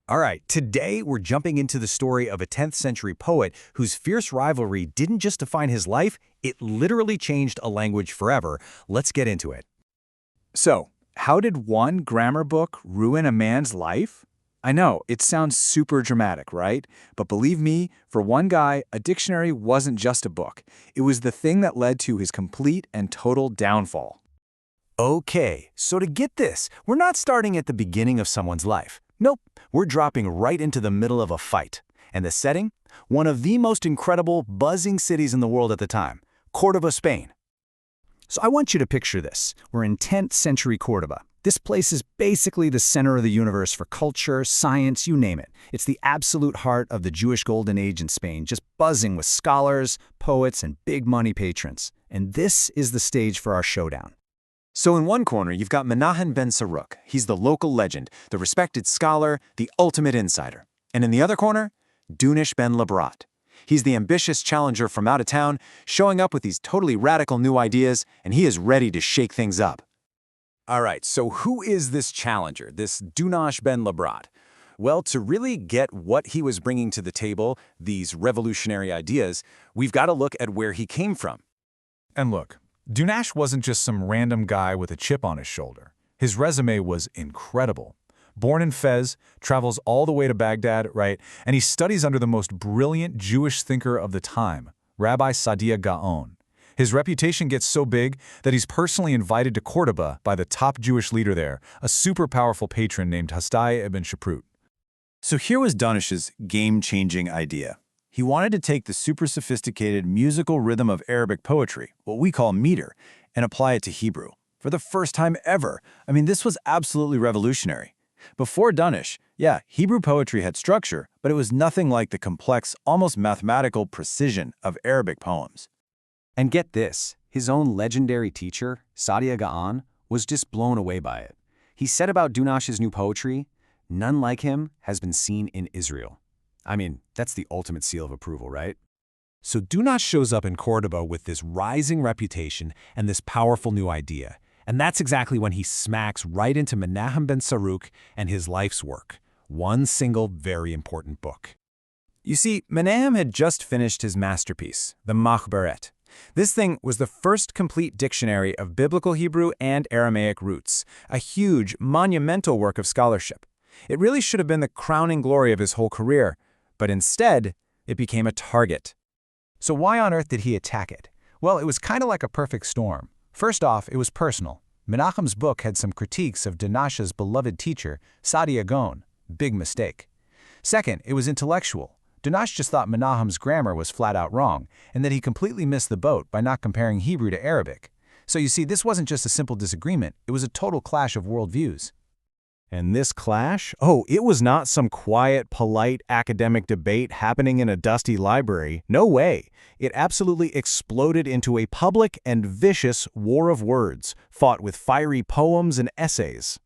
All right, today we're jumping into the story of a 10th century poet whose fierce rivalry didn't just define his life, it literally changed a language forever. Let's get into it. So, how did one grammar book ruin a man's life? I know, it sounds super dramatic, right? But believe me, for one guy, a dictionary wasn't just a book. It was the thing that led to his complete and total downfall. Okay, so to get this, we're not starting at the beginning of someone's life. Nope, we're dropping right into the middle of a fight. And the setting? One of the most incredible, buzzing cities in the world at the time, Córdoba, Spain. So I want you to picture this. We're in 10th century Córdoba. This place is basically the center of the universe for culture, science, you name it. It's the absolute heart of the Jewish Golden Age in Spain, just buzzing with scholars, poets, and big money patrons. And this is the stage for our showdown. So in one corner, you've got Menahem ben Saruk. He's the local legend, the respected scholar, the ultimate insider. And in the other corner, Dunash ben Labrat. He's the ambitious challenger from out of town, showing up with these totally radical new ideas, and he is ready to shake things up. All right, so who is this challenger, this Dunash ben Labrat? Well, to really get what he was bringing to the table, these revolutionary ideas, we've got to look at where he came from. And look, Dunash wasn't just some random guy with a chip on his shoulder. His resume was incredible. Born in Fez, travels all the way to Baghdad, right? And he studies under the most brilliant Jewish thinker of the time, Rabbi Saadia Gaon. His reputation gets so big that he's personally invited to Córdoba by the top Jewish leader there, a super powerful patron named Hasdai ibn Shaprut. So here was Dunash's game-changing idea. He wanted to take the super sophisticated musical rhythm of Arabic poetry, what we call meter, and apply it to Hebrew. For the first time ever. I mean, this was absolutely revolutionary. Before Dunash, yeah, Hebrew poetry had structure, but it was nothing like the complex, almost mathematical precision of Arabic poems. And get this, his own legendary teacher, Saadia Gaon, was just blown away by it. He said about Dunash's new poetry, "None like him has been seen in Israel." I mean, that's the ultimate seal of approval, right? So Dunash shows up in Córdoba with this rising reputation and this powerful new idea. And that's exactly when he smacks right into Menahem ben Saruk and his life's work. One single, very important book. You see, Menahem had just finished his masterpiece, the Machberet. This thing was the first complete dictionary of Biblical Hebrew and Aramaic roots, a huge, monumental work of scholarship. It really should have been the crowning glory of his whole career, but instead, it became a target. So why on earth did he attack it? Well, it was kind of like a perfect storm. First off, it was personal. Menachem's book had some critiques of Dunash's beloved teacher, Saadia Gaon. Big mistake. Second, it was intellectual. Dunash just thought Menachem's grammar was flat out wrong, and that he completely missed the boat by not comparing Hebrew to Arabic. So you see, this wasn't just a simple disagreement, it was a total clash of worldviews. And this clash? Oh, it was not some quiet, polite academic debate happening in a dusty library. No way. It absolutely exploded into a public and vicious war of words, fought with fiery poems and essays.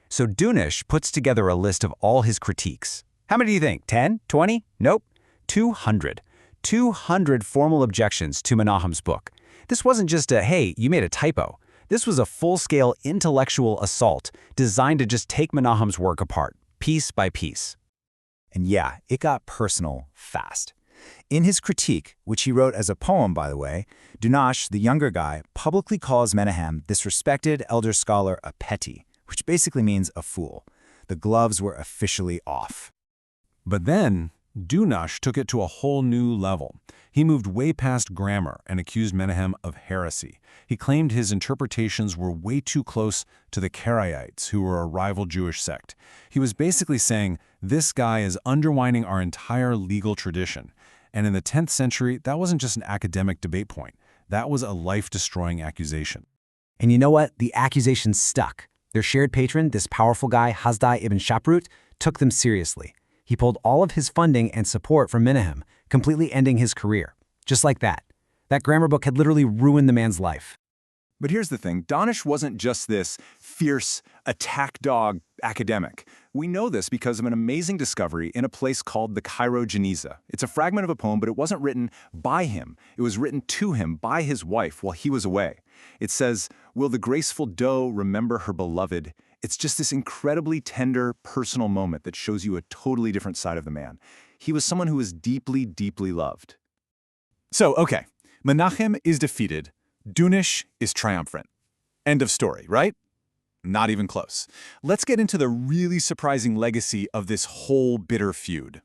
So Dunash puts together a list of all his critiques. How many do you think? 10? 20? Nope. 200. 200 formal objections to Menachem's book. This wasn't just a, hey, you made a typo. This was a full-scale intellectual assault designed to just take Menachem's work apart, piece by piece. And yeah, it got personal fast. In his critique, which he wrote as a poem, by the way, Dunash, the younger guy, publicly calls Menahem, this respected elder scholar, a petty, which basically means a fool. The gloves were officially off. But then, Dunash took it to a whole new level. He moved way past grammar and accused Menahem of heresy. He claimed his interpretations were way too close to the Karaites, who were a rival Jewish sect. He was basically saying, this guy is undermining our entire legal tradition. And in the 10th century, that wasn't just an academic debate point. That was a life-destroying accusation. And you know what? The accusation stuck. Their shared patron, this powerful guy, Hasdai ibn Shaprut, took them seriously. He pulled all of his funding and support from Menahem, completely ending his career. Just like that. That grammar book had literally ruined the man's life. But here's the thing, Dunash wasn't just this fierce, attack dog academic. We know this because of an amazing discovery in a place called the Cairo Geniza. It's a fragment of a poem, but it wasn't written by him. It was written to him by his wife while he was away. It says, "Will the graceful doe remember her beloved It's just this incredibly tender, personal moment that shows you a totally different side of the man. He was someone who was deeply, deeply loved. So, okay, Menachem is defeated. Dunish is triumphant. End of story, right? Not even close. Let's get into the really surprising legacy of this whole bitter feud.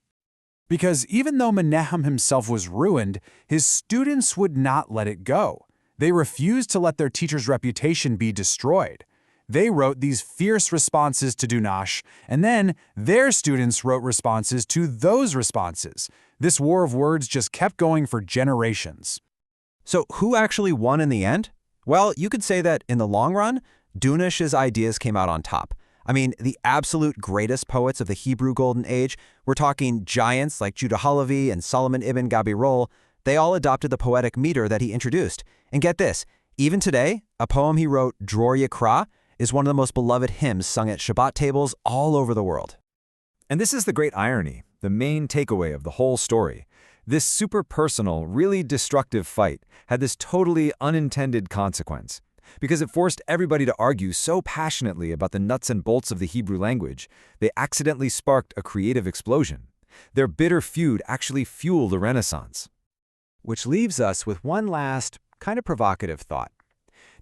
Because even though Menahem himself was ruined, his students would not let it go. They refused to let their teacher's reputation be destroyed. They wrote these fierce responses to Dunash, and then their students wrote responses to those responses. This war of words just kept going for generations. So who actually won in the end? Well, you could say that in the long run, Dunash's ideas came out on top. I mean, the absolute greatest poets of the Hebrew Golden Age, we're talking giants like Judah Halevi and Solomon ibn Gabirol, they all adopted the poetic meter that he introduced. And get this, even today, a poem he wrote, Dror Yikra, is one of the most beloved hymns sung at Shabbat tables all over the world. And this is the great irony, the main takeaway of the whole story. This super personal, really destructive fight had this totally unintended consequence. Because it forced everybody to argue so passionately about the nuts and bolts of the Hebrew language, they accidentally sparked a creative explosion. Their bitter feud actually fueled a renaissance. Which leaves us with one last, kind of provocative thought.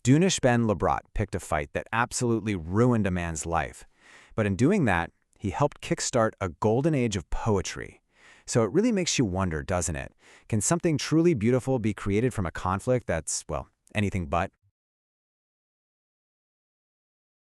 Dunash ben Labrat picked a fight that absolutely ruined a man's life. But in doing that, he helped kickstart a golden age of poetry. So it really makes you wonder, doesn't it? Can something truly beautiful be created from a conflict that's, well, anything but?